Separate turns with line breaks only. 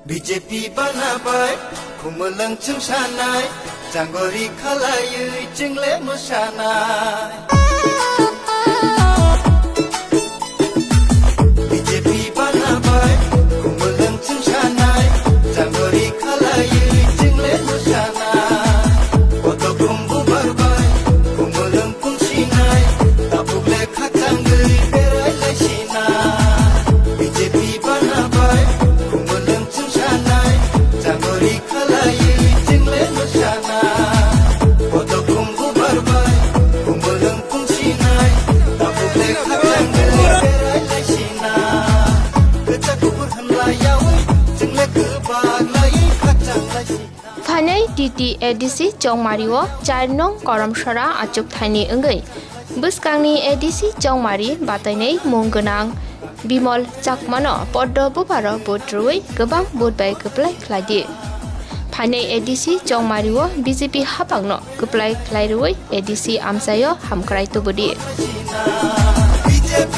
BJP banabai kumulang cengsanai janggori khalayui jengle mosanai BJP banabai kumulang cengsanai janggori khalayui jengle mosanai oto kumbu barbai kumulang pungsinai tapule khatanggui berai laisinai BJP banabai kumulang cengsanai janggori khalayui jengle mosanai oto kumbu barbai kumulang pungsinai tapule khatanggui berai laisinai kecakubur hanlayawai jengle kebaglai khacang laisinai
Phanai DT ADC Chong Mario Charnong Koromsara Achuk Thani Engai Buskangni ADC Chong Mari Batainai Munggenang Bimol Chakmano Poddo Buparo Botrui Gebang Bodbai Keplai Kladi Phanai ADC Chong Mario BJP Hapangno Keplai Klairui ADC Amsayo Hamkrai Tubudi
BJP